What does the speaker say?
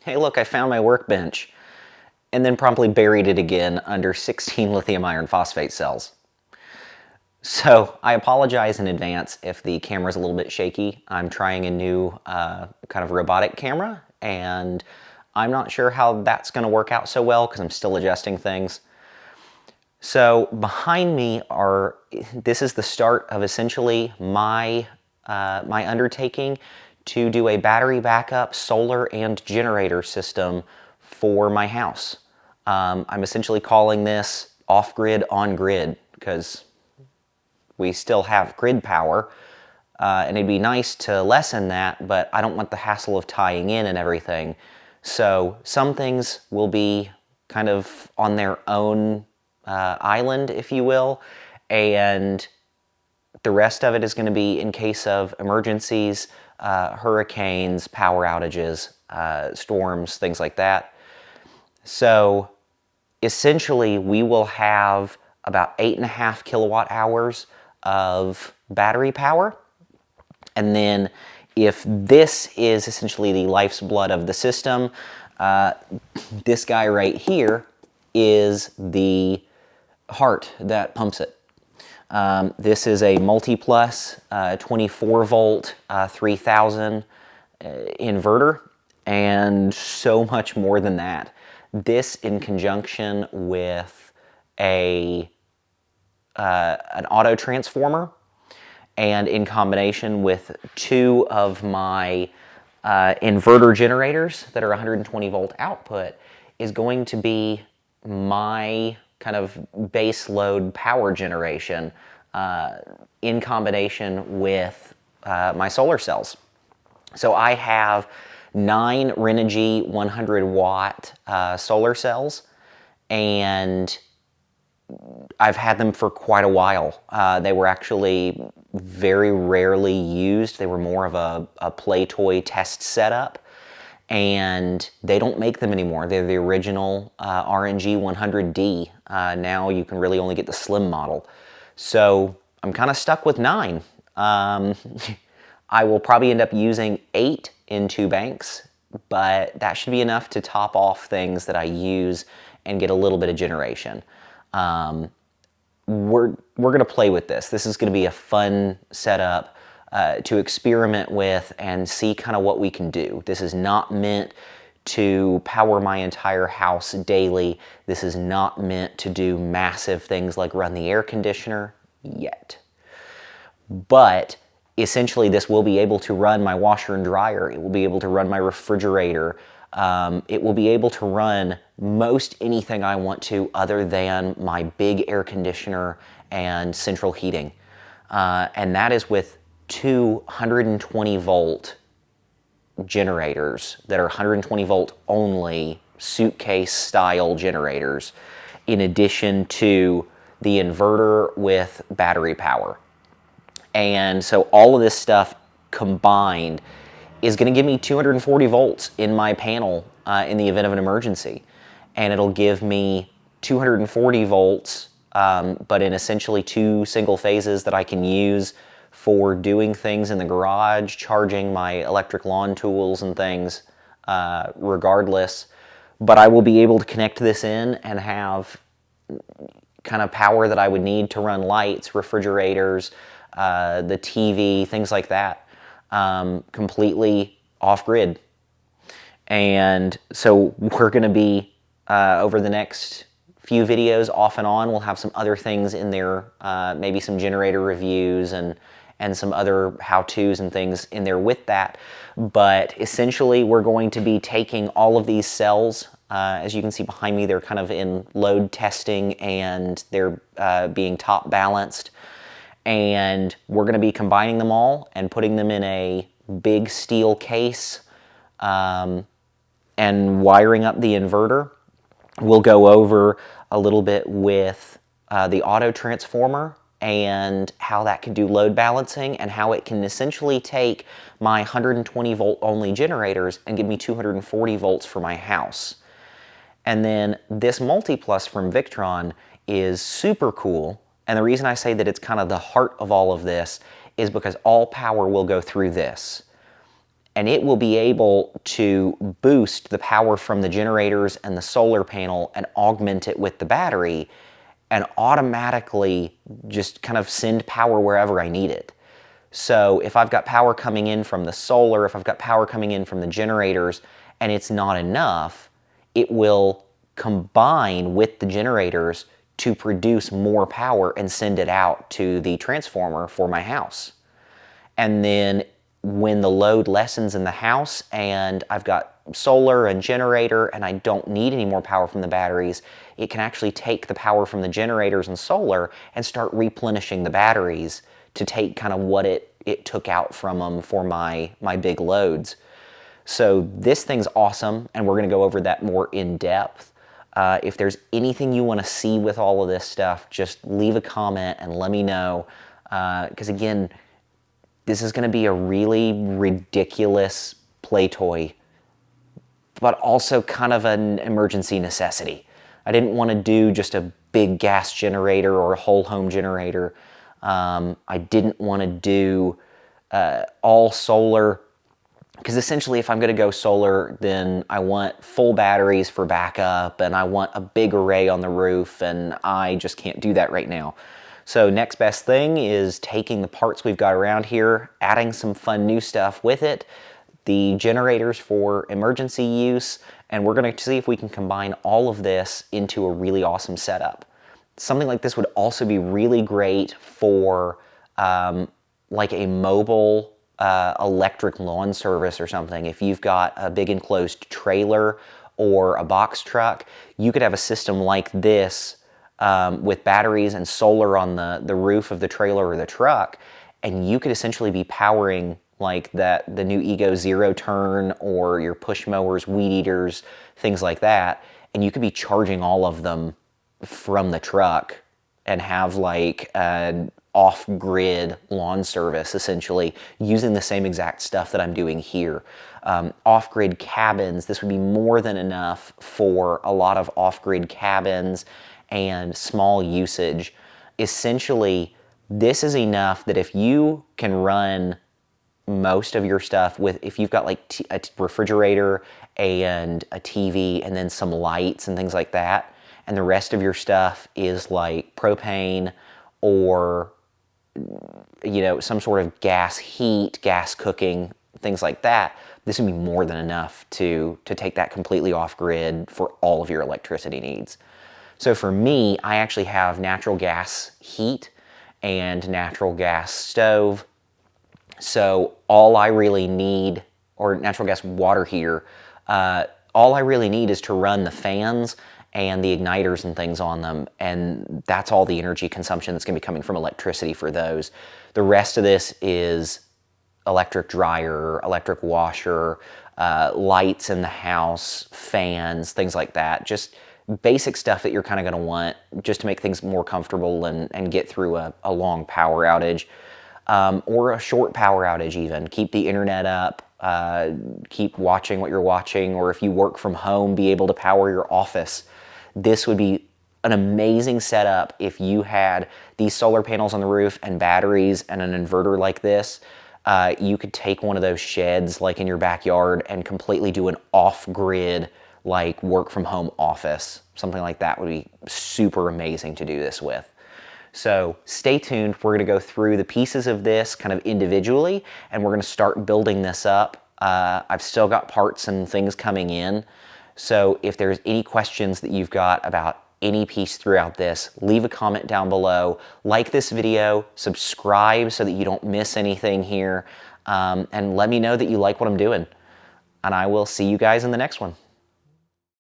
hey look, I found my workbench, and then promptly buried it again under 16 lithium iron phosphate cells. So I apologize in advance if the camera's a little bit shaky. I'm trying a new kind of robotic camera, and I'm not sure how that's going to work out so well because I'm still adjusting things. So behind me this is the start of essentially my undertaking to do a battery backup, solar, and generator system for my house. I'm essentially calling this off-grid, on-grid, because we still have grid power, and it'd be nice to lessen that, but I don't want the hassle of tying in and everything. So some things will be kind of on their own island, if you will, and the rest of it is going to be in case of emergencies, hurricanes, power outages, storms, things like that. So essentially, we will have about 8.5 kilowatt hours of battery power. And then if this is essentially the life's blood of the system, this guy right here is the heart that pumps it. This is a multi-plus 24 volt 3000 inverter, and so much more than that. This in conjunction with an auto transformer, and in combination with two of my inverter generators that are 120 volt output, is going to be my kind of base load power generation in combination with my solar cells. So I have 9 Renogy 100 watt solar cells, and I've had them for quite a while. They were actually very rarely used. They were more of a play toy test setup, and they don't make them anymore. They're the original RNG 100D. Now you can really only get the slim model. So I'm kind of stuck with 9. I will probably end up using 8 in 2 banks, but that should be enough to top off things that I use and get a little bit of generation. We're going to play with this. This is going to be a fun setup to experiment with and see kind of what we can do. This is not meant to power my entire house daily. This is not meant to do massive things like run the air conditioner yet. But essentially this will be able to run my washer and dryer. It will be able to run my refrigerator. It will be able to run most anything I want to other than my big air conditioner and central heating. And that is with 2 120 volt generators that are 120 volt only, suitcase style generators, in addition to the inverter with battery power. And so all of this stuff combined is going to give me 240 volts in my panel in the event of an emergency. And it'll give me 240 volts, but in essentially 2 single phases that I can use for doing things in the garage, charging my electric lawn tools and things, regardless. But I will be able to connect this in and have kind of power that I would need to run lights, refrigerators, the TV, things like that, completely off-grid. And so we're going to be, over the next few videos, off and on, we'll have some other things in there, maybe some generator reviews and some other how-tos and things in there with that. But essentially, we're going to be taking all of these cells. As you can see behind me, they're kind of in load testing, and they're being top balanced. And we're going to be combining them all and putting them in a big steel case and wiring up the inverter. We'll go over a little bit with the auto transformer and how that can do load balancing, and how it can essentially take my 120 volt only generators and give me 240 volts for my house. And then this MultiPlus from Victron is super cool. And the reason I say that it's kind of the heart of all of this is because all power will go through this. and it will be able to boost the power from the generators and the solar panel and augment it with the battery and automatically just kind of send power wherever I need it. So if I've got power coming in from the solar, if I've got power coming in from the generators and it's not enough, it will combine with the generators to produce more power and send it out to the transformer for my house. And then when the load lessens in the house and I've got solar and generator and I don't need any more power from the batteries, it can actually take the power from the generators and solar and start replenishing the batteries to take kind of what it took out from them for my big loads. So this thing's awesome, and we're going to go over that more in depth. If there's anything you want to see with all of this stuff, just leave a comment and let me know. Because again, this is going to be a really ridiculous play toy, but also kind of an emergency necessity. I didn't want to do just a big gas generator or a whole home generator. I didn't want to do all solar, because essentially if I'm going to go solar, then I want full batteries for backup and I want a big array on the roof, and I just can't do that right now. So next best thing is taking the parts we've got around here, adding some fun new stuff with it, the generators for emergency use, and we're going to see if we can combine all of this into a really awesome setup. Something like this would also be really great for like a mobile electric lawn service or something. If you've got a big enclosed trailer or a box truck, you could have a system like this with batteries and solar on the roof of the trailer or the truck, and you could essentially be powering like the new Ego Zero Turn or your push mowers, weed eaters, things like that, and you could be charging all of them from the truck and have like an off-grid lawn service essentially using the same exact stuff that I'm doing here. Off-grid cabins, this would be more than enough for a lot of off-grid cabins and small usage. Essentially, this is enough that if you can run most of your stuff with, if you've got like a refrigerator and a TV and then some lights and things like that, and the rest of your stuff is like propane or, you know, some sort of gas heat, gas cooking, things like that, this would be more than enough to take that completely off grid for all of your electricity needs. So for me, I actually have natural gas heat and natural gas stove. So all I really need, or natural gas water heater, all I really need is to run the fans and the igniters and things on them, and that's all the energy consumption that's going to be coming from electricity for those. The rest of this is electric dryer, electric washer, lights in the house, fans, things like that. Just basic stuff that you're kind of going to want just to make things more comfortable and get through a long power outage, or a short power outage even. Keep the internet up, keep watching what you're watching, or if you work from home, be able to power your office. This would be an amazing setup if you had these solar panels on the roof and batteries and an inverter like this. You could take one of those sheds like in your backyard and completely do an off-grid like work from home office. Something like that would be super amazing to do this with. So stay tuned. We're going to go through the pieces of this kind of individually, and we're going to start building this up. I've still got parts and things coming in. So if there's any questions that you've got about any piece throughout this, leave a comment down below. Like this video, subscribe so that you don't miss anything here, and let me know that you like what I'm doing. And I will see you guys in the next one.